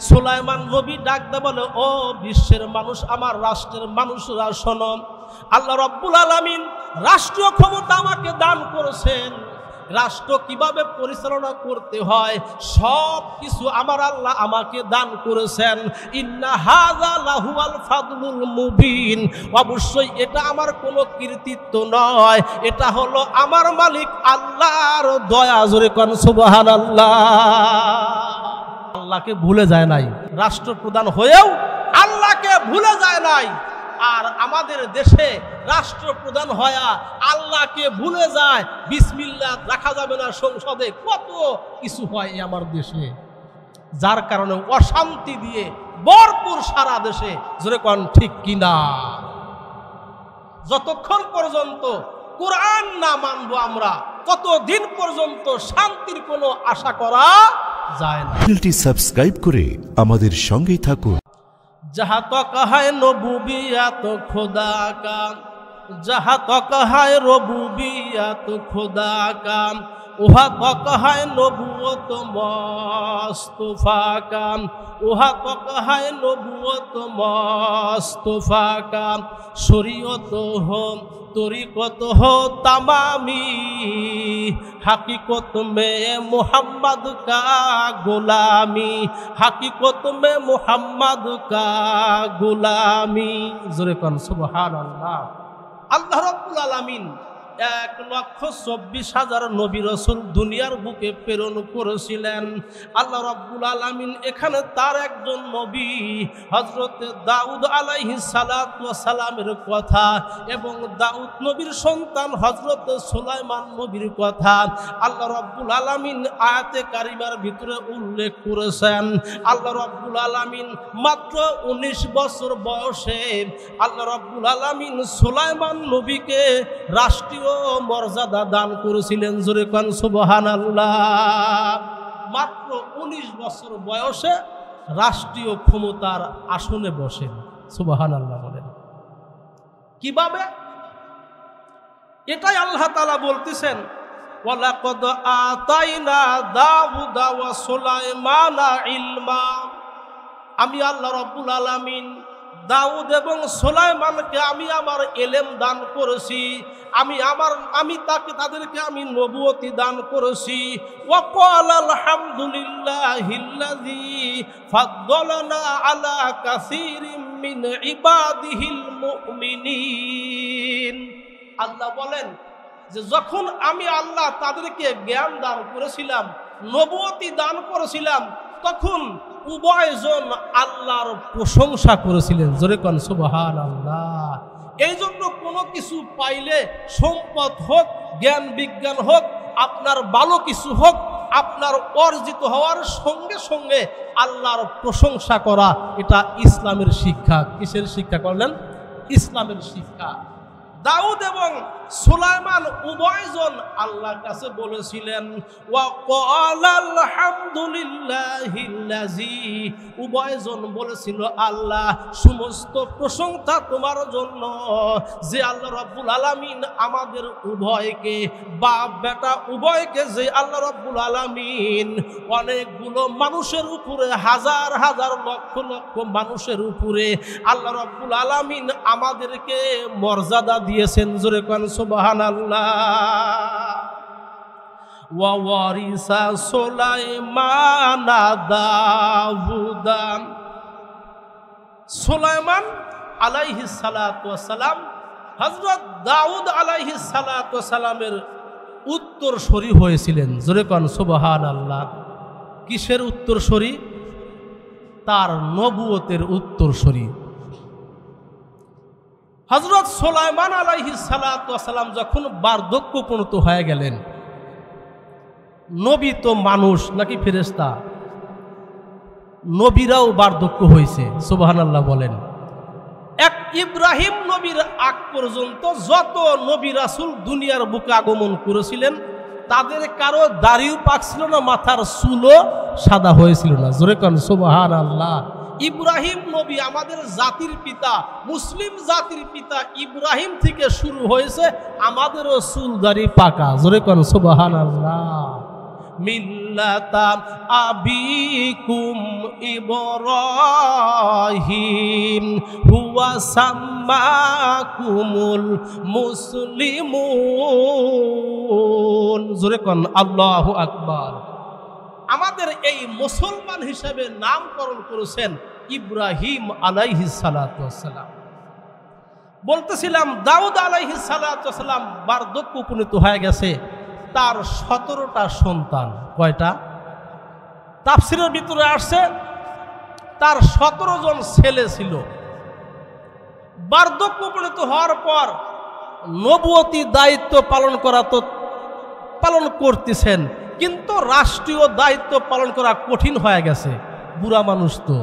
সুলাইমান নবী ডাক দে বলে, ও বিশ্বের মানুষ, আমার রাষ্ট্রের মানুষরা শোনো, আল্লাহ রাব্বুল আলামিন রাষ্ট্রীয় ক্ষমতা আমাকে দান করেছেন। রাষ্ট্র কিভাবে পরিচালনা করতে হয় সব কিছু আমার আল্লাহ আমাকে দান করেছেন। ইন্না হাযা লাহুয়াল ফাদলুল মুবিন, অবশ্যই এটা আমার কোনো কৃতিত্ব নয়, এটা হলো আমার মালিক আল্লাহর দয়া। জোরে কোন সুবহানাল্লাহ। আল্লাহকে ভুলে যায় নাই, রাষ্ট্রপ্রধান হয়েও আল্লাহকে ভুলে যায় নাই। আর আমাদের দেশে রাষ্ট্রপ্রধান হয়া আল্লাহকে ভুলে যায়, বিসমিল্লাহ রাখা যাবে না সংসদে, কত কিছু হয় আমার দেশে, যার কারণে অশান্তি দিয়ে ভরপুর সারা দেশে। জোরে কোন ঠিক কিনা? যতক্ষণ পর্যন্ত কোরআন না মানবো আমরা, ততদিন পর্যন্ত শান্তির কোনো আশা করা যায় না। চ্যানেলটি সাবস্ক্রাইব করে আমাদের সঙ্গেই থাকুন। जहाँ तक है नबूबियत खुदा का, जहाँ तक है रबूबियत खुदा का, वहाँ तक है नबूवत मुस्तफा का, वहाँ तक है नबूवत मुस्तफा का। शरीयत हो तरीक़त हो तमामी, हकीकत में मोहम्मद का गुलामी, हकीकत में मोहम्मद का गुलामी। जोरे कौन सुबहान अल्लाह। अल्लाह रब्बुल आलामीन 1,24,000 নবী রাসূল দুনিয়ার বুকে প্রেরণ করেছিলেন। আল্লাহ রাব্বুল আলামিন এখানে তার একজন নবী হযরত দাউদ আলাইহিস সালাতু ওয়াস সালামের কথা এবং দাউদ নবীর সন্তান হযরত সুলাইমান নবীর কথা আল্লাহ রাব্বুল আলামিন আয়াতে কারিমার ভিতরে উল্লেখ করেছেন। আল্লাহ রাব্বুল আলামিন মাত্র 19 বছর বয়সে আল্লাহ রাব্বুল আলামিন সুলাইমান নবীকে রাষ্ট্রীয় মর্যাদা দান করেছিলেন। জোরে কোন সুবহানাল্লাহ। মাত্র 19 বছর বয়সে রাষ্ট্রীয় ক্ষমতার আসনে বসেন। সুবহানাল্লাহ বলেন। কিভাবে? এটাই আল্লাহ তাআলা বলতেছেন, ওয়ালাকাদ আতাইনা দাউদা ওয়া সুলাইমানা ইলমা। আমি আল্লাহ রাব্বুল আলামিন দাউদ এবং সুলাইমানকে আমি আমার ইলম দান করেছি, আমি তাদেরকে আমি নবুয়তি দান করেছি। ওয়া ক্বালা আলহামদুলিল্লাহিল্লাযী ফাদ্দালানা আলা কাসীরিম মিন ইবাদিহিল মুমিনিন। আল্লাহ বলেন যে যখন আমি আল্লাহ তাদেরকে জ্ঞান দান করেছিলাম, নবুয়তি দান করেছিলাম, তখন উভয়জন আল্লাহর প্রশংসা করেছিলেন। জোরে কোন সুবহানাল্লাহ। এই জন্য কোনো কিছু পাইলে, সম্পদ হোক, জ্ঞান বিজ্ঞান হোক, আপনার ভালো কিছু হোক, আপনার অর্জিত হওয়ার সঙ্গে সঙ্গে আল্লাহর প্রশংসা করা, এটা ইসলামের শিক্ষা। কিসের শিক্ষা করলেন? ইসলামের শিক্ষা। দাউদ এবং সুলাইমান উভয়জন আল্লাহর কাছে বলেছিলেন ওয়া ক্বালা আলহামদুলিল্লাহিল্লাযী, উভয়জন বলেছিল আল্লাহ সমস্ত প্রশংসা তোমার জন্য, যে আল্লাহ রাব্বুল আলামিন আমাদের উভয়কে, বাপ বেটা উভয়কে, যে আল্লাহ রাব্বুল আলামিন অনেকগুলো মানুষের উপরে, হাজার হাজার লক্ষ লক্ষ মানুষের উপরে আল্লাহ রাব্বুল আলামিন আমাদেরকে মর্যাদা দিয়েছেন। জোরে কোন সুবহানাল্লাহ। ওয়া ওয়ারিসা সুলাইমান দাউদা। সুলাইমান আলাইহিস সালাতু ওয়াস সালাম হযরত দাউদ আলাইহিস সালাতু ওয়াস সালামের উত্তরসূরি হয়েছিলেন। জোরে কোন সুবহানাল্লাহ। কিসের উত্তরসূরি? তার নবুয়তের উত্তরসূরি। হযরত সুলাইমান আলাইহিস সালাতু ওয়াস সালাম যখন বার্ধক্যপূর্ণ হয়ে গেলেন, নবী তো মানুষ নাকি ফেরেশতা? নবীরাও বার্ধক্য হয়েছে। সুবহানাল্লাহ বলেন। এক ইব্রাহিম নবীর আগ পর্যন্ত যত নবী রাসূল দুনিয়ার বুকে আগমন করেছিলেন, তাদের কারো দাড়িও পাকছিল না, মাথার চুলও সাদা হয়েছিল না। জোরে কোন সুবহানাল্লাহ। ইব্রাহিম নবী আমাদের জাতির পিতা, মুসলিম জাতির পিতা ইব্রাহিম থেকে শুরু হয়েছে আমাদেরও চুল দাড়ি পাকা। জোরে কোন সুবহানাল্লাহ। মিল্লাতা আবিকুম ইব্রাহিম হুয়া সাম্মাকুমুল মুসলিমুন। জোরে কোন আল্লাহু আকবার। আমাদের এই মুসলমান হিসেবে নামকরণ করেছেন ইব্রাহিম আলাইহিস সালাতু ওয়াস সালাম। বলতেছিলাম দাউদ আলাইহিস সালাতু ওয়াস সালাম বার্ধক্য উপনীত হয়ে গেছে, তার 17টা সন্তান। কয়টা? তাফসীরের ভিতরে আসছে তার 17 জন ছেলে ছিল। বার্ধক্য উপনীত হওয়ার পর নবুয়তি দায়িত্ব পালন করতেছেন, কিন্তু রাষ্ট্রীয় দায়িত্ব পালন করা কঠিন হয়ে গেছে। বুড়া মানুষ তো,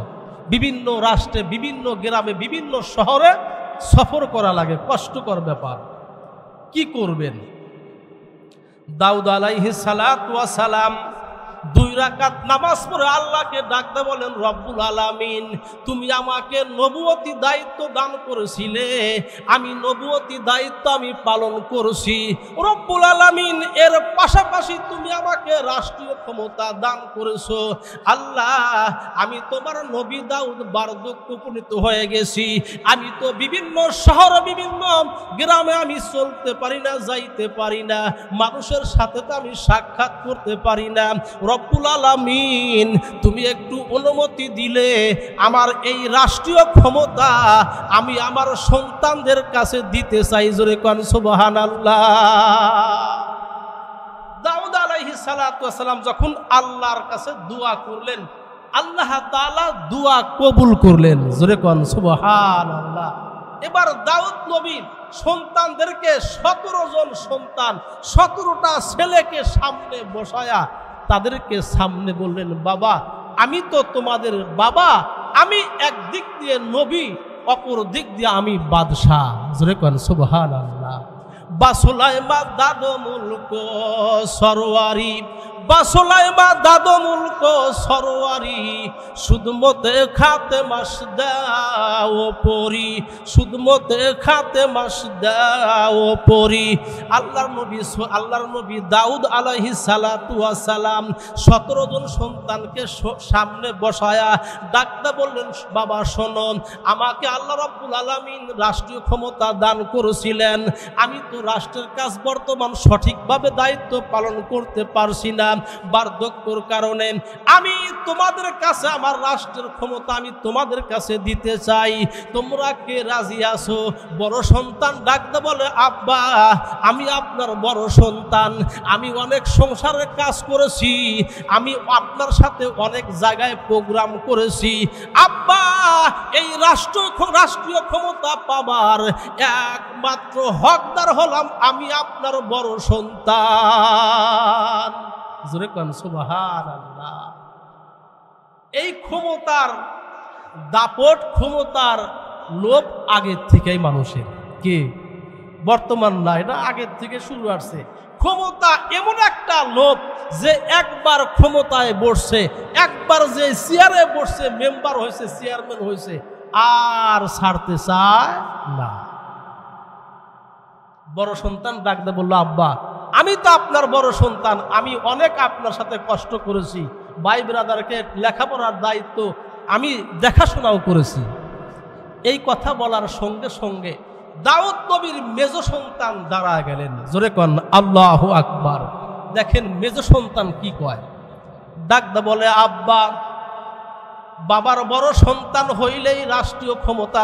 বিভিন্ন রাষ্ট্রে, বিভিন্ন গ্রামে, বিভিন্ন শহরে সফর করা লাগে, কষ্টকর ব্যাপার। কি করবেন? দাউদ আলাইহিস সালাতু ওয়াস সালাম 2 রাকাত নামাজ পড়ে আল্লাহকে ডাকতে বলেন, রব্বুল আলামিন, তুমি আমাকে নবুয়তি দায়িত্ব দান করেছিলে, আমি নবুয়তি দায়িত্ব আমি পালন করছি রব্বুল আলামিন। এর পাশাপাশি তুমি আমাকে রাষ্ট্রীয় ক্ষমতা দান করেছো। আল্লাহ, আমি তোমার নবী দাউদ বার্ধক্য উপনীত হয়ে গেছি, আমি তো বিভিন্ন শহর, বিভিন্ন গ্রামে আমি চলতে পারি না, যাইতে পারি না, মানুষের সাথে তো আমি সাক্ষাৎ করতে পারি না। রব্বুল আলামিন, তুমি একটু অনুমতি দিলে আমার এই রাষ্ট্রীয় ক্ষমতা আমি আমার সন্তানদের কাছে দিতে চাই। জোরে কোন সুবহানাল্লাহ। দাউদ আলাইহিস সালাতু ওয়াস সালাম যখন আল্লাহর কাছে দোয়া করলেন, আল্লাহ তাআলা দোয়া কবুল করলেন। জোরে কোন সুবহানাল্লাহ। এবার দাউদ নবী সন্তানদেরকে 17 জন সন্তান, 17টা ছেলেকে সামনে বসায়া তাদেরকে সামনে বললেন, বাবা, আমি তো তোমাদের বাবা, আমি একদিক দিয়ে নবী, অপর দিক দিয়ে আমি বাদশাহ। জোরে কোন সুবহানাল্লাহ। বাসুলাইমা দাদো মুলক সরওয়ারি, বাসুলাইমা দাদো মুলক সরওয়ারি, সুদমতে খাতে মাস দাও পরি, সুদমতে খাতে মাস দাও পরি। আল্লাহর নবী দাউদ আলাইহিস সালাতু ওয়াস সালাম 17 জন সন্তানকে সামনে বসায়া ডাকতে বললেন, বাবা শোনো, আমাকে আল্লাহ রাব্বুল আলামিন রাষ্ট্রীয় ক্ষমতা দান করেছিলেন, আমি তো রাষ্ট্রের কাজ বর্তমান সঠিকভাবে দায়িত্ব পালন করতে পারছি না বার্ধক্যর কারণে। আমি তোমাদের কাছে আমার রাষ্ট্রের ক্ষমতা আমি তোমাদের কাছে দিতে চাই, তোমরা কে রাজি আছো? বড় সন্তান ডাকতে বলে, আব্বা, আমি আপনার বড় সন্তান, আমি অনেক সংসারের কাজ করেছি, আমি আপনার সাথে অনেক জায়গায় প্রোগ্রাম করেছি, আব্বা, এই রাষ্ট্রীয় ক্ষমতা পাবার একমাত্র হকদার হলাম আমি আপনার বড় সন্তান। জোরে কোন সুবহানাল্লাহ। এই ক্ষমতার দাপট, ক্ষমতার লোভ আগের থেকেই মানুষের, কি বর্তমান না, এটা আগের থেকে শুরু আসছে। ক্ষমতা এমন একটা লোভ যে একবার ক্ষমতায় বসছে, একবার যে চেয়ারে বসছে, মেম্বার হয়েছে, চেয়ারম্যান হয়েছে, আর ছাড়তে চায় না। বড় সন্তান ডাকতে বলল, আব্বা, আমি তো আপনার বড় সন্তান, আমি অনেক আপনার সাথে কষ্ট করেছি, ভাই ব্রাদারকে লেখাপড়ার দায়িত্ব আমি দেখাশোনাও করেছি। এই কথা বলার সঙ্গে সঙ্গে দাউদ নবীর মেজ সন্তান দাঁড়ায় গেলেন। জোরে কোন আল্লাহু আকবার। দেখেন মেজ সন্তান কি কয়, ডাকতে বলে, আব্বা, বাবার বড় সন্তান হইলেই রাষ্ট্রীয় ক্ষমতা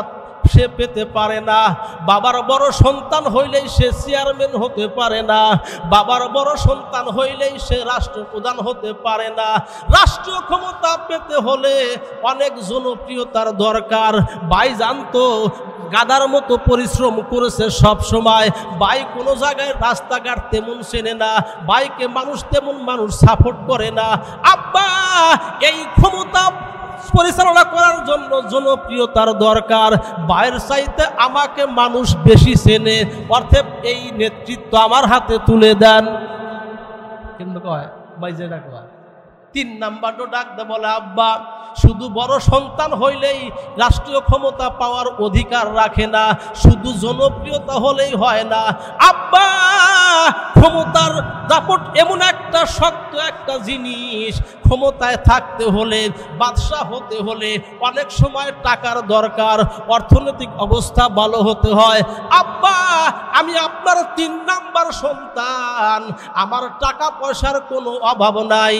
সে পেতে পারে না, বাবার বড় সন্তান হইলেই সে চেয়ারম্যান হতে পারে না, বাবার বড় সন্তান হইলেই সে রাষ্ট্রপ্রধান হতে পারে না। রাষ্ট্রীয় ক্ষমতা পেতে হলে অনেক জনপ্রিয়তার দরকার। ভাই জানতো গাদার মতো পরিশ্রম করেছে সব সময়, ভাই কোনো জায়গায় রাস্তাঘাট তেমন চেনে না, ভাইকে তেমন মানুষ সাপোর্ট করে না। আব্বা, এই ক্ষমতা পরিচালনা করার জন্য জনপ্রিয়তার দরকার, বাইরের চাইতে আমাকে মানুষ বেশি চেনে, অর্থাৎ এই নেতৃত্ব আমার হাতে তুলে দেন। কিন্তু কয় ভাই, যেটা কয় 3 নাম্বারটা ডাকতে বলে, আব্বা, শুধু বড় সন্তান হইলেই রাষ্ট্রীয় ক্ষমতা পাওয়ার অধিকার রাখে না, শুধু জনপ্রিয়তা হলেই হয় না। আব্বা, ক্ষমতার দাপট এমন একটা শক্ত একটা জিনিস, ক্ষমতায় থাকতে হলে, বাদশা হতে হলে অনেক সময় টাকার দরকার, অর্থনৈতিক অবস্থা ভালো হতে হয়। আব্বা, আমি আপনার 3 নাম্বার সন্তান, আমার টাকা পয়সার কোনো অভাব নাই,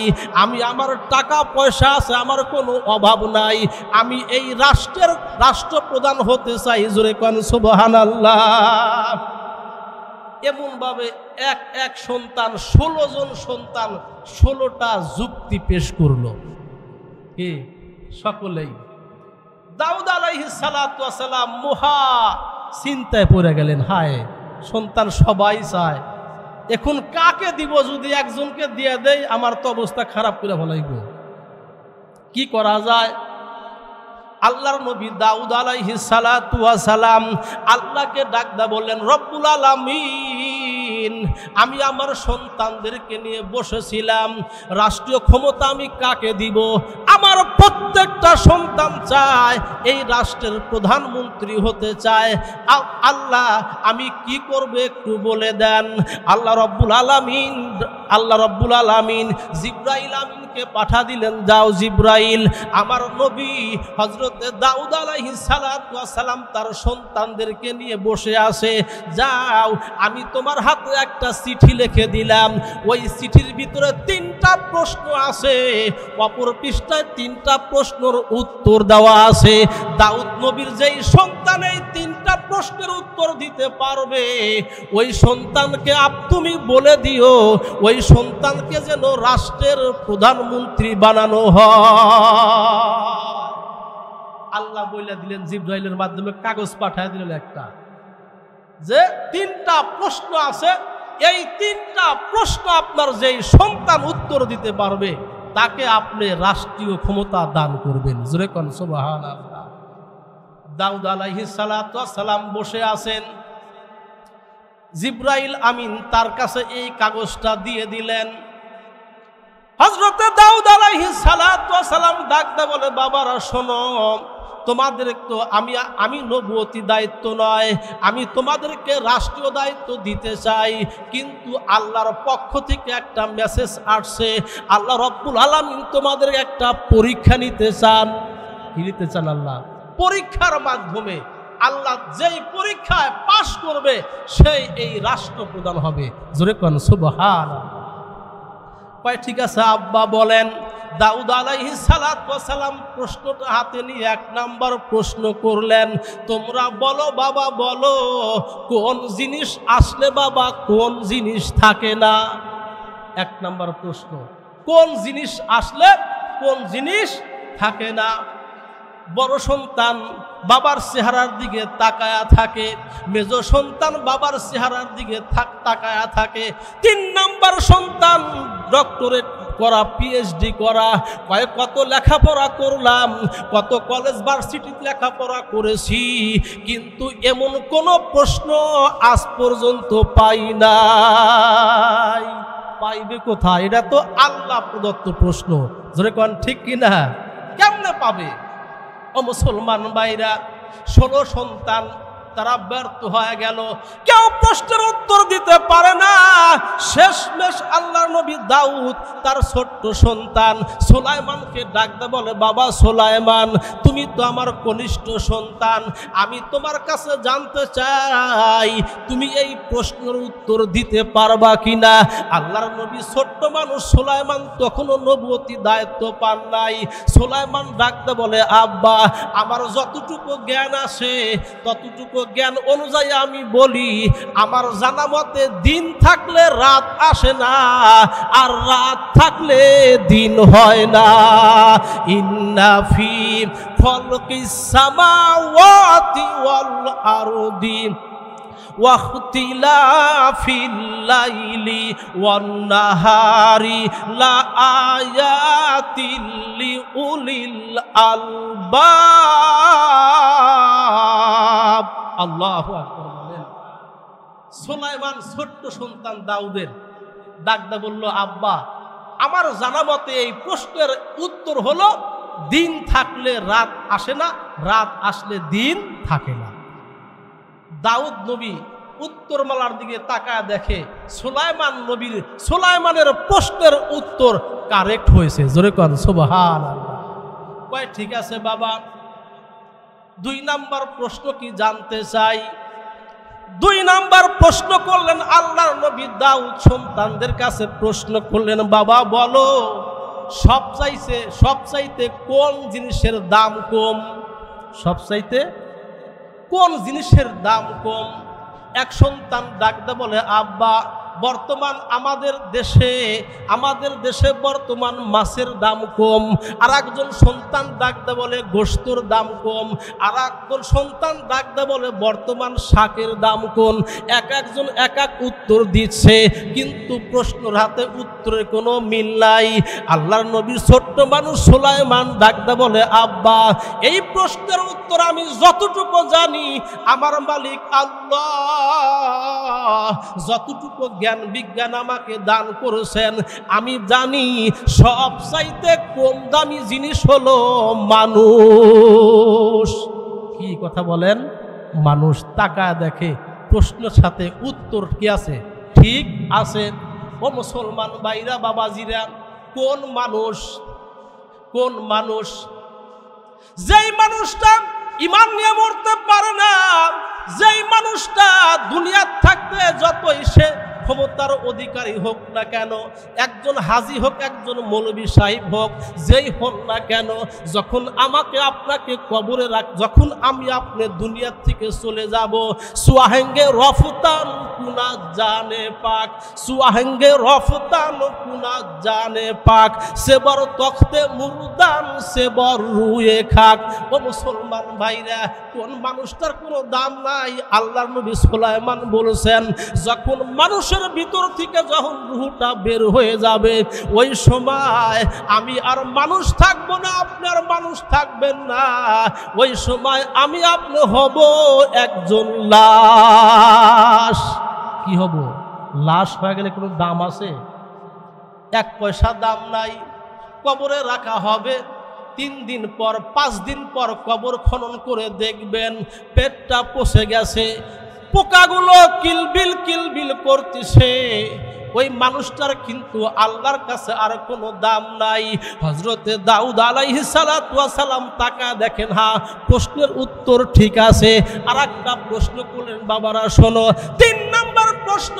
আমার টাকা পয়সা আছে, আমার কোনো অভাব নাই, আমি এই রাষ্ট্রের রাষ্ট্রপ্রধান হতে চাই। জোরে কোন সুবহানাল্লাহ। এমনভাবে এক সন্তান, 16 জন সন্তান 16টা যুক্তি পেশ করলো। কি সকলেই দাউদ আলাইহিস সালাতু ওয়াস সালাম মহা চিন্তায় পড়ে গেলেন। হায়, সন্তান সবাই চায়, এখন কাকে দিব? যদি একজনকে দিয়ে দেই আমার তো অবস্থা খারাপ করে ফেলাইব, কি করা যায়? আল্লাহর নবী দাউদ আলাইহিস সালাতু ওয়াস সালাম আল্লাহকে ডাকদা বললেন, রব্বুল আলামিন, আমি আমার সন্তানদেরকে নিয়ে বসেছিলাম, রাষ্ট্রীয় ক্ষমতা আমি কাকে দিব? আমার প্রত্যেকটা সন্তান চায় এই রাষ্ট্রের প্রধানমন্ত্রী হতে চায়। আল্লাহ, আমি কি করব একটু বলে দেন। আল্লাহ রব্বুল আলামিন জিবরাইল আমিনকে পাঠা দিলেন, যাও জিবরাইল, আমার নবী হযরত দাউদ আলাইহিস সালাতু ওয়াস সালাম তার সন্তানদেরকে নিয়ে বসে আছে, যাও আমি তোমার হাতে একটা চিঠি লিখে দিলাম, ওই চিঠির ভিতরে 3টা প্রশ্ন আছে, অপর পৃষ্ঠায় 3টা প্রশ্নের উত্তর দেওয়া আছে। দাউদ নবীর যেই সন্তান এই 3টা প্রশ্নের উত্তর দিতে পারবে, ওই সন্তানকে তুমি বলে দিও ওই সন্তানকে যেন রাষ্ট্রের প্রধানমন্ত্রী বানানো হয়। আল্লাহ বলে দিলেন, জিবরাইলের মাধ্যমে কাগজ পাঠিয়ে দিলেন একটা, যে 3টা প্রশ্ন আছে, এই 3টা প্রশ্ন আপনার যেই সন্তান উত্তর দিতে পারবে তাকে আপনি রাষ্ট্রীয় ক্ষমতা দান করবেন। জোরে কোন সুবহানাল্লাহ। দাউদ আলাইহিস সালাতু ওয়াস সালাম বসে আছেন, জিবরাইল আমিন তার কাছে এই কাগজটা দিয়ে দিলেন। হযরত দাউদ আলাইহিস সালাতু ওয়াস সালাম ডাকতে বলে, বাবারা শোনো, তোমাদের তো আমি নবুয়তি দায়িত্ব নয়, আমি তোমাদেরকে রাষ্ট্রীয় দায়িত্ব দিতে চাই, কিন্তু আল্লাহর পক্ষ থেকে একটা মেসেজ আসছে, আল্লাহ রব্বুল আলামিন তোমাদের একটা পরীক্ষা নিতে চান। কি নিতে চান? আল্লাহ পরীক্ষার মাধ্যমে, আল্লাহ যেই পরীক্ষায় পাশ করবে সেই এই রাষ্ট্রপ্রধান হবে। জোরে কোন সুবহানাল্লাহ। কয় ঠিক আছে আব্বা বলেন। দাউদ আলাইহিস সালাতু ওয়াস সালাম প্রশ্নটা হাতে নিয়ে 1 নাম্বার প্রশ্ন করলেন, তোমরা বলো বাবা, বলো কোন জিনিস আসলে বাবা কোন জিনিস থাকে না? 1 নাম্বার প্রশ্ন, কোন জিনিস আসলে কোন জিনিস থাকে না? বড় সন্তান বাবার চেহারার দিকে তাকায়া থাকে, মেজ সন্তান বাবার চেহারার দিকে তাকায়া থাকে, 3 নাম্বার সন্তান ডক্টরেট করা, পিএইচডি করা, কত লেখাপড়া করলাম, কত কলেজ ভার্সিটিতে লেখাপড়া করেছি, কিন্তু এমন কোন প্রশ্ন আজ পর্যন্ত পাই নাই। পাইবে কোথায়? এটা তো আল্লাহ প্রদত্ত প্রশ্ন। জোরে কোন ঠিক কিনা? কেমনে পাবে? ও মুসলমান ভাইরা, 16 সন্তান তারা ব্যর্থ হয়ে গেল, কেউ প্রশ্নের উত্তর দিতে পারে না। শেষমেশ আল্লাহর নবী দাউদ তার ছোট্ট সন্তান সুলাইমানকে ডাকতে বলে, বাবা সুলাইমান, তুমি তো আমার কনিষ্ঠ সন্তান, আমি তোমার কাছে জানতে চাই তুমি এই প্রশ্নের উত্তর দিতে পারবা কিনা? আল্লাহর নবী ছোট্ট মানুষ সুলাইমান তখনও নবুয়তি দায়িত্ব পান নাই। সুলাইমান ডাকতে বলে, আব্বা, আমার যতটুকু জ্ঞান আছে ততটুকু জ্ঞান অনুযায়ী আমি বলি, আমার জানা মতে দিন থাকলে রাত আসে না, আর রাত থাকলে দিন হয় না। ইন্না ফি খালকিস সামাওয়াতি ওয়াল আরদি ওয়াখতিলাফিল লাইলি ওয়ান নাহারি লাআয়াতিল লিউলিল আলবাব। আল্লাহু আকবার বলেন। সুলাইমান ছোট্ট সন্তান দাউদের ডাকদা বলল, আব্বা, আমার জানা মতে এই প্রশ্নের উত্তর হলো দিন থাকলে রাত আসে না, রাত আসলে দিন থাকে না। দাউদ নবী উত্তরমালার দিকে তাকায় দেখে সুলাইমানের প্রশ্নের উত্তর কারেক্ট হয়েছে। জোরে কোন সুবহানাল্লাহ। কয় ঠিক আছে বাবা, 2 নাম্বার প্রশ্ন কি জানতে চাই। 2 নাম্বার প্রশ্ন করলেন আল্লাহর নবী দাউদ সন্তানদের কাছে প্রশ্ন করলেন, বাবা বলো সবচাইতে কোন জিনিসের দাম কম? সবচাইতে কোন জিনিসের দাম কম? এক সন্তান ডাকতে বলে, আব্বা বর্তমান আমাদের দেশে বর্তমান মাছের দাম কম। আর একজন সন্তান ডাকতে বলে গোশতের দাম কম। আর একজন সন্তান ডাকতে বলে বর্তমান শাকের দাম কম। একজন এক এক উত্তর দিচ্ছে, কিন্তু প্রশ্নের হাতে উত্তরের কোনো মিল নাই। আল্লাহর নবীর ছোট্ট মানুষ সুলাইমান ডাকতে বলে, আব্বা এই প্রশ্নের উত্তর আমি যতটুকু জানি, আমার মালিক আল্লাহ যতটুকু জ্ঞান বিজ্ঞান আমাকে দান করেছেন, আমি জানি সবচাইতে কম দামি জিনিস হলো মানুষ। কি কথা বলেন? মানুষ। তাকায় দেখে প্রশ্নের সাথে উত্তর কি আছে, ঠিক আছে। ও মুসলমান ভাইরা বাবাজিরা, কোন মানুষ যেই মানুষটা ঈমান নিয়ে মরতে পারে না, যেই মানুষটা দুনিয়ার থাকতে যতই সে ক্ষমতার অধিকারী হোক না কেন, একজন হাজী হোক, একজন মৌলবী সাহেব হোক, যেই হোক না কেন, যখন আমাকে আপনাকে কবরে যখন আমি আপনি দুনিয়ার থেকে চলে যাব, সুয়াহেঙ্গে রফতান কুনা জানে পাক, সুয়াহেঙ্গে রফতান কুনা জানে পাক, সেবর তখতে মুরদান সেবর রুয়ে খাক। ও মুসলমান ভাইরা, কোন মানুষটার কোনো দাম নাই? আল্লাহর নবী সুলাইমান বলেছেন, যখন মানুষের ভিতর থেকে যখন রূহটা বের হয়ে যাবে, ওই সময় আমি আর মানুষ থাকবো না, আপনার মানুষ থাকবেন না। ওই সময় আমি আপনি হব একজন লাশ। কি হব? লাশ হয়ে গেলে কোনো দাম আছে? 1 পয়সা দাম নাই। কবরে রাখা হবে, 3 দিন পর 5 দিন পর কবর খনন করে দেখবেন পেটটা পচে গেছে, পোকাগুলো কিলবিল করতেছে। ওই মানুষটার কিন্তু আল্লাহর কাছে আর কোনো দাম নাই। হযরতে দাউদ আলাইহিস সালাতু ওয়াস সালাম তাকা দেখেন, হ্যাঁ প্রশ্নের উত্তর ঠিক আছে। আর একটা প্রশ্ন করলেন, বাবারা শোনো। 3 নাম্বার প্রশ্ন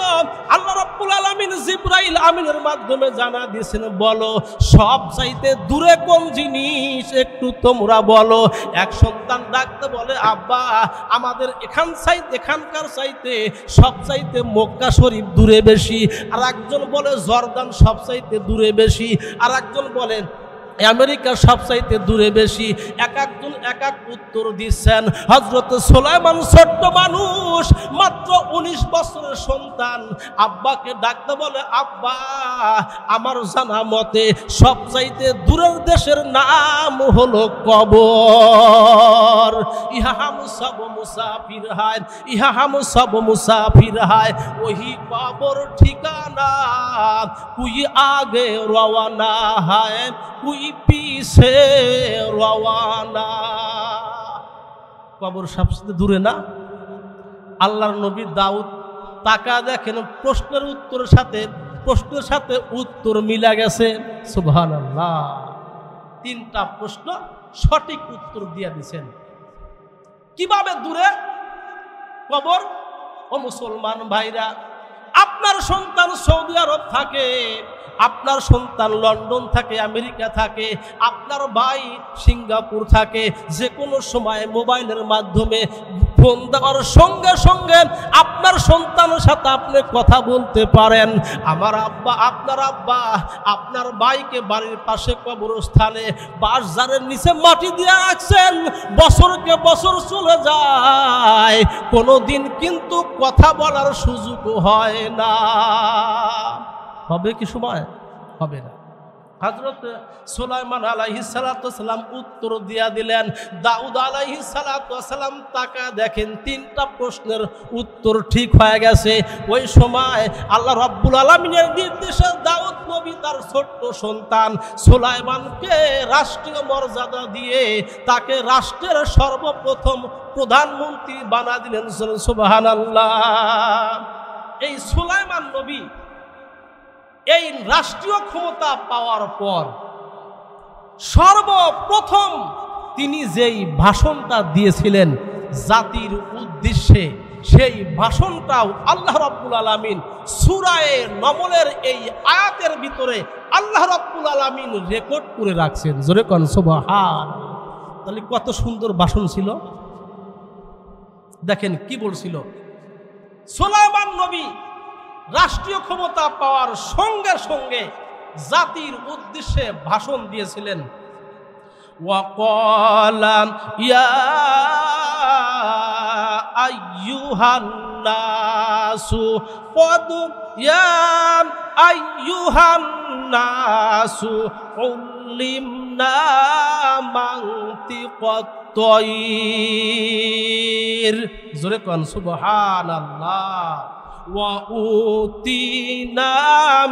আল্লাহ রাব্বুল আলামিন জিবরাইল আমিনের মাধ্যমে জানা দিয়েছেন, বলো সবচাইতে দূরে কোন জিনিস, একটু তোমরা বলো। এক সন্তান ডাকতে বলে, আব্বা আমাদের এখানকার চাইতে সবচাইতে মক্কা শরীফ দূরে বেশি। আর একজন বলে জর্দান সবচাইতে দূরে বেশি। আর একজন বলেন আমেরিকা সবচাইতে দূরে বেশি। একজন এক এক উত্তর দিচ্ছেন। হযরত সুলাইমান ছোট্ট মানুষ, মাত্র 19 বছরের সন্তান, আব্বাকে ডাকতে বলে, আব্বা আমার জানা মতে সবচাইতে দূরের দেশের নাম হলো কবর। ইহা হাম সব মুসাফির হায়, ইহা হাম সব মুসাফির হায়, ওহি কবর ঠিকানা, কুই আগে রওয়ানা হায়, কুই পিছে রওয়ানা। কবর সবচেয়ে দূরে না? আল্লাহর নবী দাউদ তাকা দেখেন, প্রশ্নের সাথে উত্তর মিলা গেছে। সুবহানাল্লাহ। 3টা প্রশ্ন সঠিক উত্তর দিয়ে দিয়েছেন। কিভাবে দূরে কবর? ও মুসলমান ভাইরা, আপনার সন্তান সৌদি আরব থাকে, আপনার সন্তান লন্ডন থাকে, আমেরিকা থাকে, আপনার ভাই সিঙ্গাপুর থাকে, যে কোনো সময় মোবাইলের মাধ্যমে ফোন দেওয়ার সঙ্গে সঙ্গে আপনার সন্তানের সাথে আপনি কথা বলতে পারেন। আমার আব্বা, আপনার ভাইকে বাড়ির পাশে কবরস্থানে বাঁশঝাড়ের নিচে মাটি দিয়ে রাখছেন, বছরকে বছর চলে যায়, কোনোদিন কিন্তু কথা বলার সুযোগ হয় না। হবে কি সময়? হবে না। হযরত সুলাইমান আলাইহিস সালাতু ওয়াস সালাম উত্তর দিয়া দিলেন। দাউদ আলাইহিস সালাতু ওয়াস সালাম তাকা দেখেন 3টা প্রশ্নের উত্তর ঠিক হয়ে গেছে। ওই সময় আল্লাহ রাব্বুল আলামিনের নির্দেশে দাউদ নবী তার ছোট্ট সন্তান সুলাইমানকে রাষ্ট্রীয় মর্যাদা দিয়ে তাকে রাষ্ট্রের সর্বপ্রথম প্রধানমন্ত্রী বানা দিলেন। সুবহানাল্লাহ। এই সুলাইমান নবী এই রাষ্ট্রীয় ক্ষমতা পাওয়ার পর সর্বপ্রথম তিনি যেই ভাষণটা দিয়েছিলেন জাতির উদ্দেশ্যে, সেই ভাষণটাও আল্লাহ রাব্বুল আলামিন সূরা নমলের এই আয়াতের ভিতরে আল্লাহ রাব্বুল আলামিন রেকর্ড করে রাখছেন। জোরে কোন সুবহান। তাহলে কত সুন্দর ভাষণ ছিল। দেখেন কি বলছিল সুলাইমান নবী রাষ্ট্রীয় ক্ষমতা পাওয়ার সঙ্গে সঙ্গে জাতির উদ্দেশ্যে ভাষণ দিয়েছিলেন। ওয়াকালা ইয়া আইয়ুহান নাসু কদ ইয়া আইয়ুহান নাসু উল্লিমনা মানতিকাত তায়র। জোরে কোন সুবহানাল্লাহ। وَأُوتِينَا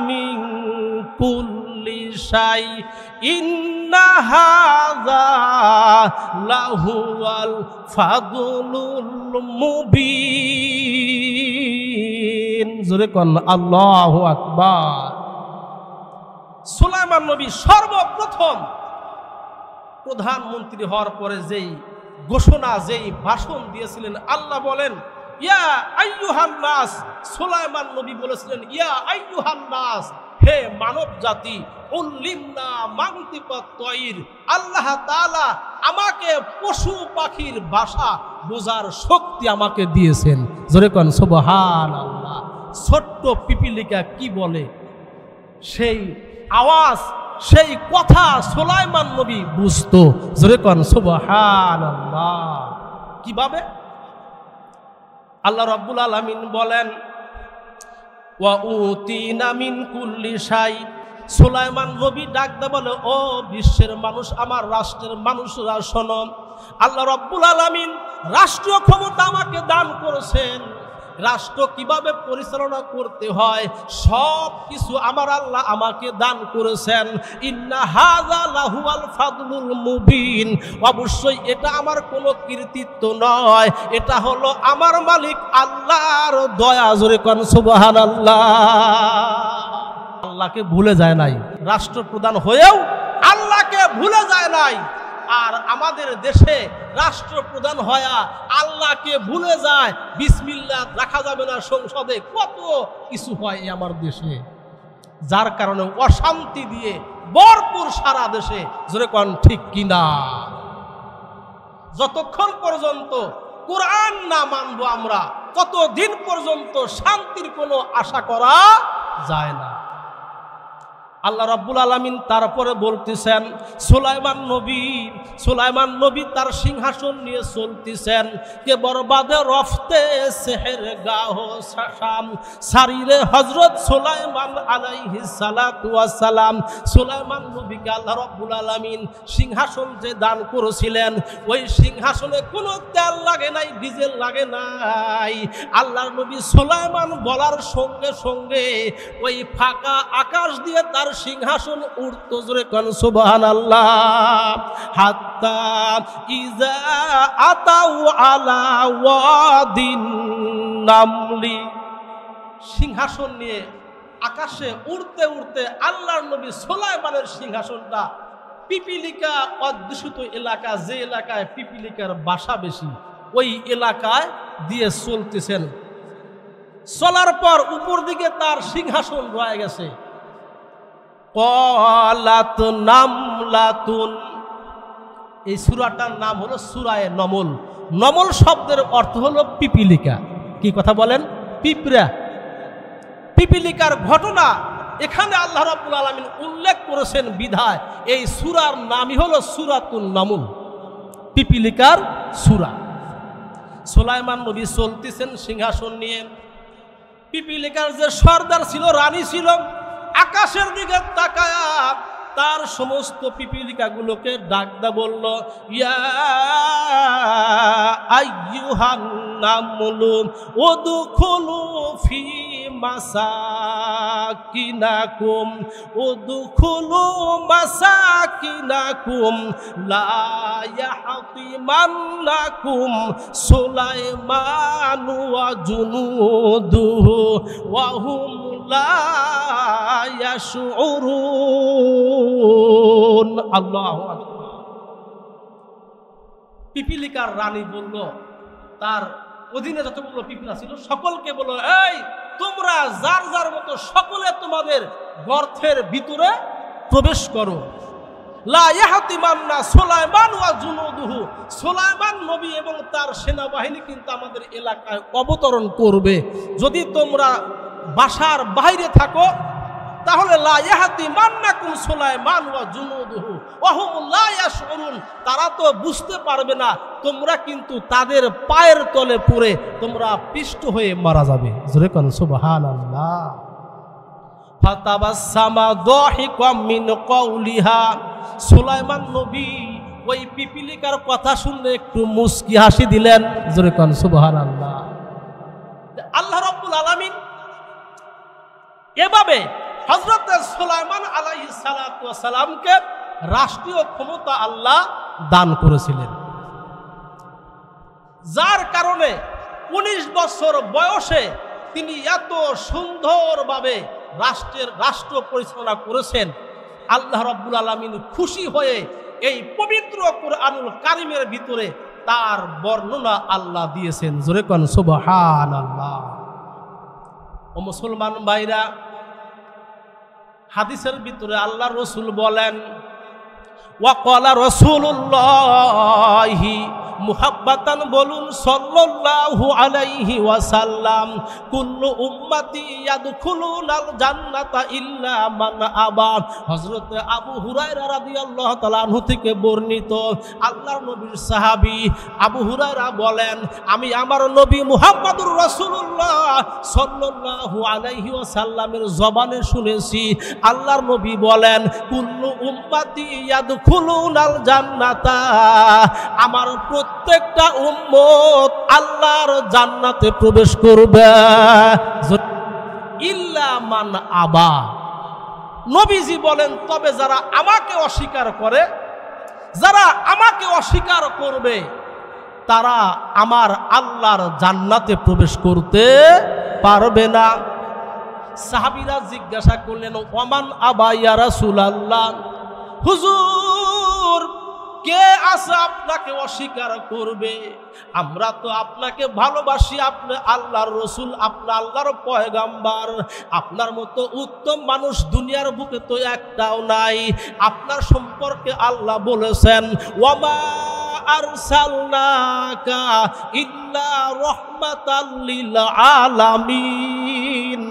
مِن كُلِّ شَيْءٍ إِنَّ هَذَا لَهُوَ الْفَضْلُ الْمُبِينُ। জোরে কোন আল্লাহু আকবার। সুলাইমান নবী সর্বপ্রথম প্রধানমন্ত্রী হওয়ার পরে যেই ঘোষণা, যেই ভাষণ দিয়েছিলেন, আল্লাহ বলেন ইয়া আইয়ুহান নাস। সুলাইমান নবী বলেছিলেন ইয়া আইয়ুহান নাস, হে মানব জাতি, উল্লিমনা মানতিকাত তায়র। আল্লাহ তাআলা আমাকে পশু পাখির ভাষা বোঝার শক্তি আমাকে দিয়েছেন। জোরে কোন সুবহানাল্লাহ। ছোট্ট পিপিলিকা কি বলে সেই আওয়াজ, সেই কথা সুলাইমান নবী বুঝতো। জোরে কোন সুবহানাল্লাহ। কিভাবে? আল্লাহ রাব্বুল আলামিন বলেন ওয়া উতিনা মিন কুল্লি শাই। সুলাইমান নবী ডাক দে বলে, ও বিশ্বের মানুষ, আমার রাষ্ট্রের মানুষরা শোনো, আল্লাহ রাব্বুল আলামিন রাষ্ট্রীয় ক্ষমতা আমাকে দান করেছেন। রাষ্ট্র কিভাবে পরিচালনা করতে হয় সব কিছু আমার আল্লাহ আমাকে দান করেছেন। ইন্না হাযা লাহুয়াল ফাদলুল মুবিন। অবশ্যই এটা আমার কোনো কৃতিত্ব নয়, এটা হলো আমার মালিক আল্লাহর দয়া। জোরে কোন সুবহানাল্লাহ। আল্লাহকে ভুলে যায় নাই, রাষ্ট্রপ্রধান হয়েও আল্লাহকে ভুলে যায় নাই। আর আমাদের দেশে রাষ্ট্রপ্রধান হয়া আল্লাহকে ভুলে যায়, বিসমিল্লাহ রাখা যাবে না সংসদে, কত কিছু হয় আমার দেশে, যার কারণে অশান্তি দিয়ে ভরপুর সারা দেশে। জোরে কোন ঠিক কিনা? যতক্ষণ পর্যন্ত কোরআন না মানবো আমরা, ততদিন পর্যন্ত শান্তির কোনো আশা করা যায় না। আল্লাহ রাব্বুল আলামিন তারপরে বলতেছেন সুলাইমান নবী তার সিংহাসন নিয়ে চলতেছেন। কে বরবাদে রফতে সেহের গাহ শাম সারিরে হযরত সুলাইমান আলাইহিস সালাতু ওয়াস সালাম। সুলাইমান নবীকে আল্লাহ রাব্বুল আলামিন সিংহাসন যে দান করেছিলেন, ওই সিংহাসনে কোনো তেল লাগে নাই, ডিজেল লাগে নাই। আল্লাহর নবী সুলাইমান বলার সঙ্গে সঙ্গে ওই ফাঁকা আকাশ দিয়ে তার সিংহাসন উঠতো। জোরে কোন সুবহানাল্লাহ। হাত্তা ইজা আতাউ আলা ওয়াদিন নামলি। সিংহাসন নিয়ে আকাশে উড়তে উড়তে আল্লাহর নবী সুলাইমানের সিংহাসনটা পিপিলিকা অধ্যুষিত এলাকা, যে এলাকায় পিপিলিকার বাসা বেশি, ওই এলাকায় দিয়ে চলতেছেন। চলার পর উপর দিকে তার সিংহাসন রয়ে গেছে। ক্বালাত নামলাতুন। এই সূরাটার নাম হলো সূরায়ে নমল। নমল শব্দের অর্থ হলো পিপিলিকা। কি কথা বলেন? পিঁপড়া। পিপিলিকার ঘটনা এখানে আল্লাহ রাব্বুল আলামিন উল্লেখ করেছেন বিধায় এই সূরার নামই হলো সূরাতুন নমল, পিপিলিকার সূরা। সুলাইমান নবী চলতেছেন সিংহাসন নিয়ে। পিপিলিকার যে সর্দার ছিল, রানী ছিল, আকাশের দিকে তাকায়া তার সমস্ত পিপিলিকাগুলোকে ডাকদা বলল, ইয়া আইয়ুহান নামলু উদখুলু ফি মাসাকিনাকুম উদখুলু মাসাকিনাকুম লা ইয়াহতিমান্নাকুম সুলাইমান ওয়া জুনুদুহু ওয়া হুম লা ইয়াশউরুন। আল্লাহু আকবার। পিপিলিকার রানী বলল, তার অধীনে যতগুলো পিপিলা ছিল সকলকে বলল, এই তোমরা যার যার মতো সকলে তোমাদের গর্তের ভিতরে প্রবেশ করো। লা ইয়াহতিমান্না সুলাইমান ওয়া জুনুদুহু, সুলাইমান নবী এবং তার সেনাবাহিনী কিন্তু আমাদের এলাকায় অবতরণ করবে। যদি তোমরা বাসার বাইরে থাকো তাহলে লা ইয়াহতিমান্নাকুম সুলাইমান ওয়া জুনুদুহু ওয়া হুম লা ইয়াশউরুন, তারা তো বুঝতে পারবে না, তোমরা কিন্তু তাদের পায়ের তলে পড়ে তোমরা পিষ্ট হয়ে মারা যাবে। জোরে কোন সুবহানাল্লাহ। ফাতাবাসসামা দাহিকাম মিন কওলিহা, সুলাইমান নবী ওই পিপিলিকার কথা শুনলে একটু মুস্কি হাসি দিলেন। জোরে কোন সুবহানাল্লাহ। আল্লাহ রাব্বুল আলামিন এভাবে হযরত সুলাইমান আলাইহিস সালাতু ওয়াস সালামকে রাষ্ট্রীয় ক্ষমতা আল্লাহ দান করেছিলেন, যার কারণে 19 বছর বয়সে তিনি এত সুন্দরভাবে রাষ্ট্র পরিচালনা করেছেন। আল্লাহ রাব্বুল আলামিন খুশি হয়ে এই পবিত্র কুরআনুল কারীমের ভিতরে তার বর্ণনা আল্লাহ দিয়েছেন। জোরে কোন সুবহানাল্লাহ। ও মুসলমান ভাইরা, হাদিসের ভিতরে আল্লাহ রসুল বলেন, ওয়াকালা রাসূলুল্লাহি মুহাব্বাতান বলুন সাল্লাল্লাহু আলাইহি ওয়াসাল্লাম, কুল্লু উম্মতি ইয়াদখুলুনাল জান্নাতা ইল্লা মান আবা। হযরত আবু হুরায়রা রাদিয়াল্লাহু তাআলা আনহু থেকে বর্ণিত, আল্লাহর নবীর সাহাবী আবু হুরায়রা বলেন, আমি আমার নবী মুহাম্মদুর রাসূলুল্লাহ সাল্লাল্লাহু আলাইহি ওয়াসাল্লামের জবানে শুনেছি আল্লাহর নবী বলেন, কুল্লু উম্মতি ইয়াদখুলুনাল জান্নাতা, আমার প্রত্যেকটা উম্মত আল্লাহর জান্নাতে প্রবেশ করবে ইল্লা মান আবা। নবীজি বলেন, তবে যারা আমাকে অস্বীকার করে, যারা আমাকে অস্বীকার করবে তারা আমার আল্লাহর জান্নাতে প্রবেশ করতে পারবে না। সাহাবীরা জিজ্ঞাসা করলেন, ওমান আবা ইয়া রাসূলুল্লাহ, হুজুর কে আছে আপনাকে অস্বীকার করবে? আমরা তো আপনাকে ভালোবাসি, আপনি আল্লাহর রসুল, আপনার আল্লাহর পয়গাম্বার, আপনার মতো উত্তম মানুষ দুনিয়ার বুকে তো একটাও নাই। আপনার সম্পর্কে আল্লাহ বলেছেন, ওয়ামা আরসালনাকা ইল্লা রাহমাতাল লিল আলামিন।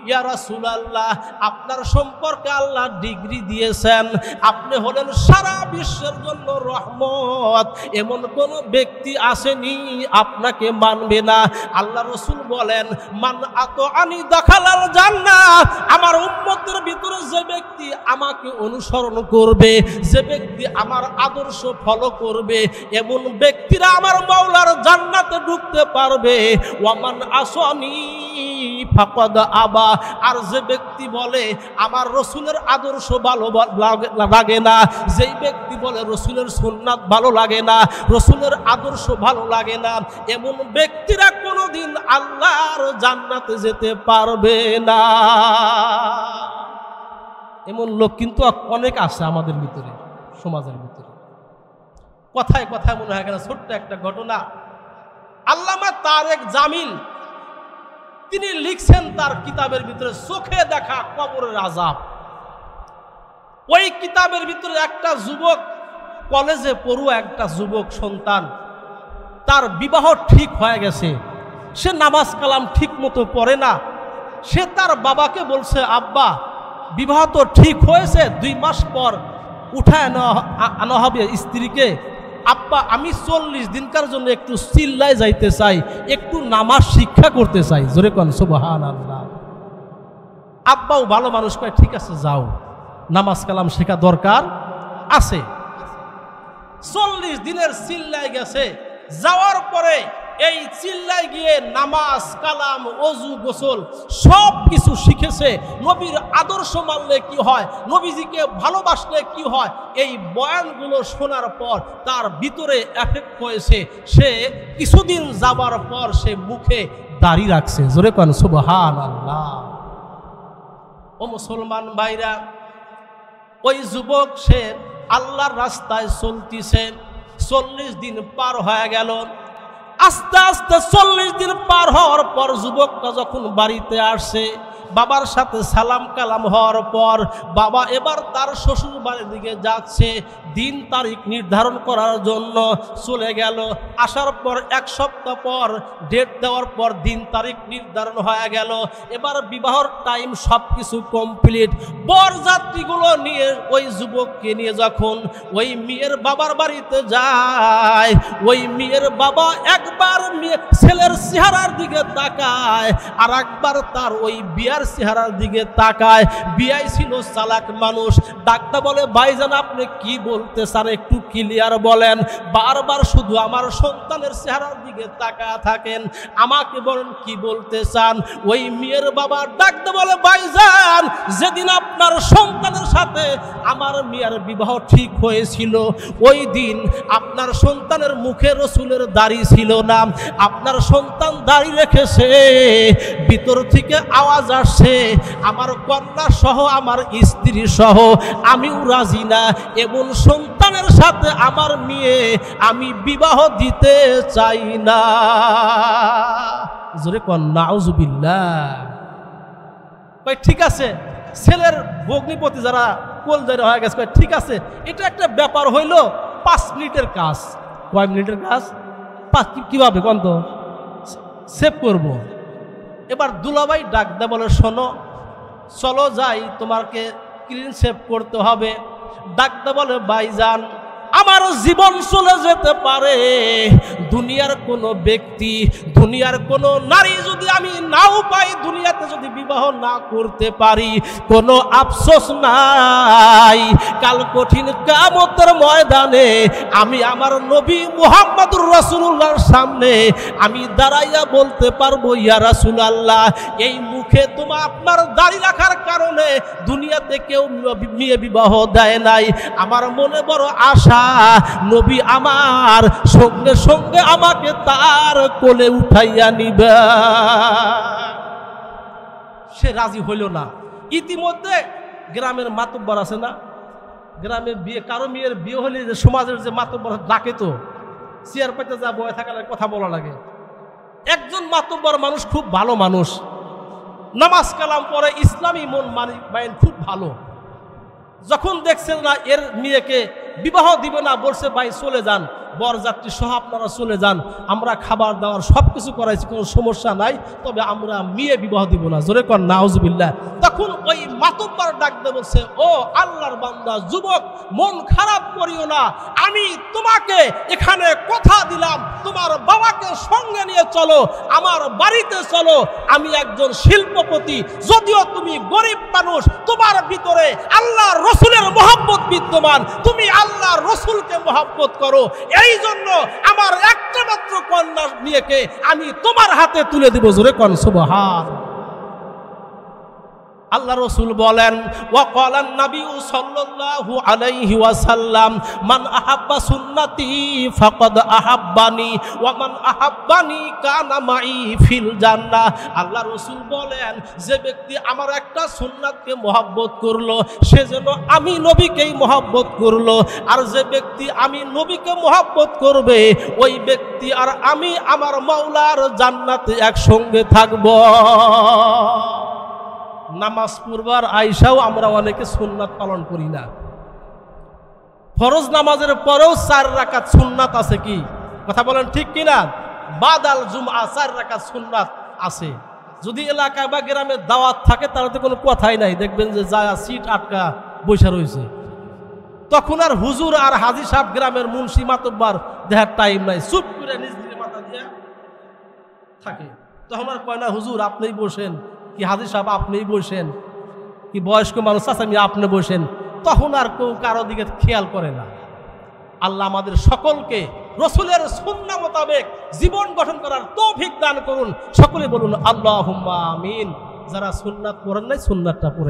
ইয়া রাসূলুল্লাহ, আপনার সম্পর্কে আল্লাহ ডিগ্রি দিয়েছেন, আপনি হলেন সারা বিশ্বের জন্য রহমত। এমন কোন ব্যক্তি আসেনি আপনাকে মানবে না। আল্লাহ রসুল বলেন, মান আতাআনি দাখালাল জান্নাহ, আমার উম্মতের ভিতরে যে ব্যক্তি আমাকে অনুসরণ করবে, যে ব্যক্তি আমার আদর্শ ফলো করবে, এমন ব্যক্তিরা আমার মাওলার জান্নাতে ঢুকতে পারবে। ওয়ামান আসানি ফাকাদ আবা, আর যে ব্যক্তি বলে আমার রসুলের আদর্শ ভালো লাগে না, যেই ব্যক্তি বলে রসুলের সুন্নাত ভালো লাগে না, রসুলের আদর্শ ভালো লাগে না, এমন ব্যক্তিরা কোনোদিন আল্লাহর জান্নাতে যেতে পারবে না। এমন লোক কিন্তু অনেক আছে আমাদের ভিতরে, সমাজের ভিতরে। কথায় কথায় মনে হয় কেন, ছোট্ট একটা ঘটনা। আল্লামা তারেক জামিল তিনি লিখছেন তার কিতাবের ভিতরে, চোখে দেখা কবরের আযাব। ওই কিতাবের ভিতরে একটা যুবক, কলেজে পড়ুয়া একটা যুবক সন্তান, তার বিবাহ ঠিক হয়ে গেছে, সে নামাজ কালাম ঠিক মতো পড়ে না। সে তার বাবাকে বলছে, আব্বা বিবাহ তো ঠিক হয়েছে, 2 মাস পর উঠায় আনা হবে স্ত্রীকে। আব্বা আমি 40 দিনকার জন্য একটু চিল্লায় যাইতে চাই, একটু নামাজ শিক্ষা করতে চাই। জোরে কোন সুবহানাল্লাহ। আব্বাও ভালো মানুষ কয়, ঠিক আছে যাও। নামাজ কালাম শেখা দরকার আছে। 40 দিনের চিল্লাই গেছে, যাওয়ার পরে এই চিল্লাই গিয়ে নামাজ কালাম ওযু গোসল সব কিছু শিখেছে। নবীর আদর্শ মানলে কি হয়, নবীজিকে ভালোবাসলে কি হয়, এই বয়ানগুলো শোনার পর তার ভিতরে এফেক্ট হয়েছে। সে কিছুদিন যাবার পর সে মুখে দাড়ি রাখছে। জোরে কোন সুবহানাল্লাহ। ও মুসলমান ভাইরা, ওই যুবক সে আল্লাহর রাস্তায় চলতেছে। 40 দিন পার হয়ে গেল। আস্তে আস্তে 40 দিন পার হওয়ার পর যুবকটা যখন বাড়িতে আসছে, বাবার সাথে সালাম কালাম হওয়ার পর বাবা এবার তার শ্বশুর বাড়ির দিকে যাচ্ছে দিন তারিখ নির্ধারণ করার জন্য। চলে গেল, আসার পর 1 সপ্তাহ পর ডেট দেওয়ার পর দিন তারিখ নির্ধারণ হয়ে গেল। এবার বিবাহর টাইম সব কিছু কমপ্লিট। বরযাত্রীগুলো নিয়ে ওই যুবককে নিয়ে যখন ওই মেয়ের বাবার বাড়িতে যায়, ওই মেয়ের বাবা একবার ছেলের চেহারার দিকে তাকায়, আর একবার তার ওই বিয়ার চেহারার দিকে তাকায়। বিয়াই ছিল চালাক মানুষ, ডাকটা বলে ভাইজান আপনি কি বলতে চান একটু ক্লিয়ার বলেন। বারবার শুধু আমার সন্তানের চেহারার দিকে তাকায় থাকেন, আমাকে বলেন কি বলতে চান। ওই মেয়ের বাবা ডাকটা বলে ভাইজান যেদিন আপনার সন্তানের সাথে আমার মেয়ের বিবাহ ঠিক হয়েছিল ওই দিন আপনার সন্তানের মুখে রসুলের দাড়ি ছিল না, আপনার সন্তান দাড়ি রেখেছে। ভিতর থেকে আওয়াজ আসছে আমার কন্যা সহ আমার স্ত্রী সহ আমিও রাজি না, এমন সন্তানের সাথে আমার মেয়ে আমি বিবাহ দিতে চাই না। জোরে কোন নাউজুবিল্লাহ। ভাই ঠিক আছে, ছেলের ভগ্নিপতি যারা কোলজারি হয়ে গেছে ঠিক আছে, এটা একটা ব্যাপার হইল 5 মিনিটের কাজ। কয় মিনিটের কাজ? 5। কিভাবে কোন তো সেভ করব। এবার দুলাভাই ডাক দে বলে শোনো চলো যাই, তোমাকে ক্লিন সেভ করতে হবে। ডাক দে বলে ভাইজান আমার জীবন চলে যেতে পারে, দুনিয়ার কোনো ব্যক্তি দুনিয়ার কোনো নারী যদি আমি নাও পাই, দুনিয়াতে যদি বিবাহ না করতে পারি কোনো আফসোস নাই। কাল কঠিন কিয়ামতের ময়দানে আমি আমার নবী মুহাম্মদুর রাসূলুল্লাহর সামনে আমি দাঁড়াইয়া বলতে পারবো ইয়া রাসূলুল্লাহ এই মুখে তোমার আপনার দাড়ি রাখার কারণে দুনিয়াতে কেউ মেয়ে বিবাহ দেয় নাই। আমার মনে বড় আশা নবী আমার সঙ্গে সঙ্গে আমাকে তার কোলে উঠাইয়া নিবে। সে রাজি হইল না। ইতিমধ্যে গ্রামের মাতব্বর আছে না, গ্রামে বিয়ে কারো মেয়ের বিয়ে হলে যে সমাজের যে মাতব্বর ডাকে তো চেয়ার পেতে যা বয়ে থাকার কথা বলা লাগে। একজন মাতব্বর মানুষ খুব ভালো মানুষ, নামাজ কালাম পরে ইসলামী মন মাইন্ড খুব ভালো। যখন দেখছেন না এর মেয়েকে বিবাহ দিবে না, বলছে ভাই চলে যান, বরযাত্রী সহ আপনারা চলে যান, আমরা খাবার দাবার সব কিছু করাইছি, কোনো সমস্যা নাই, তবে আমরা মেয়ে বিবাহ দিব না। জোরে কর নাউজুবিল্লাহ। তখন ওই মাতব্বর ডাক দিয়ে বলছে ও আল্লাহর বান্দা যুবক মন খারাপ করিও না, আমি তোমাকে এখানে কথা দিলাম তোমার বাবাকে সঙ্গে নিয়ে চলো, আমার বাড়িতে চলো, আমি একজন শিল্পপতি, যদিও তুমি গরিব মানুষ তোমার ভিতরে আল্লাহর রসুলের মহব্বত বিদ্যমান, তুমি আল্লাহর রসুলকে মহব্বত করো, এই জন্য আমার একটা মাত্র কন্যা মেয়েকে আমি তোমার হাতে তুলে দিব। জোরে কোন সুবহান। আল্লাহ রসুল বলেন ওয়াকালান নবী সাল্লাল্লাহু আলাইহি ওয়াসাল্লাম মান আহাব্বা সুন্নতি ফাকাদ আহাব্বানি ওয়া মান আহাব্বানি কানা মাই ফিল জান্নাহ। আল্লাহ রসুল বলেন যে ব্যক্তি আমার একটা সুন্নাতকে মহব্বত করলো সে যেন আমি নবীকেই মহব্বত করলো, আর যে ব্যক্তি আমি নবীকে মহব্বত করবে ওই ব্যক্তি আর আমি আমার মাওলার জান্নাতে একসঙ্গে থাকব। নামাজ পড়বার আইসাও আমরা অনেকে সুন্নাত পালন করি না। ফরজ নামাজের পরেও 4 রাকাত সুন্নাত আছে, কি কথা বলেন ঠিক কিনা? বাদাল জুমআ 4 রাকাত সুন্নাত আছে। যদি এলাকায় বা গ্রামে দাওয়াত থাকে তাহলে তো কোনো কথাই নাই, দেখবেন যে যায় সিট আটকা বসে রয়েছে। তখন আর হুজুর আর হাজী সাহেব গ্রামের মুন্সি মাতব্বর দেখার টাইম নাই, চুপ করে নিজ দিকে মাথা দিয়ে থাকে। তখন আর কয় না হুজুর আপনিই বসেন, কি হাজী সাহেব আপনিই বসেন, কি বয়স্ক মানুষ আছে আমি আপনি বসেন, তখন আর কেউ কারো দিকে খেয়াল করে না। আল্লাহ আমাদের সকলকে রসুলের সুন্নাহ মোতাবেক জীবন গঠন করার তৌফিক দান করুন। সকলে বলুন আল্লাহুম্মা আমিন। যারা সুন্নাত পড়েন নাই সুন্নাতটা পড়ে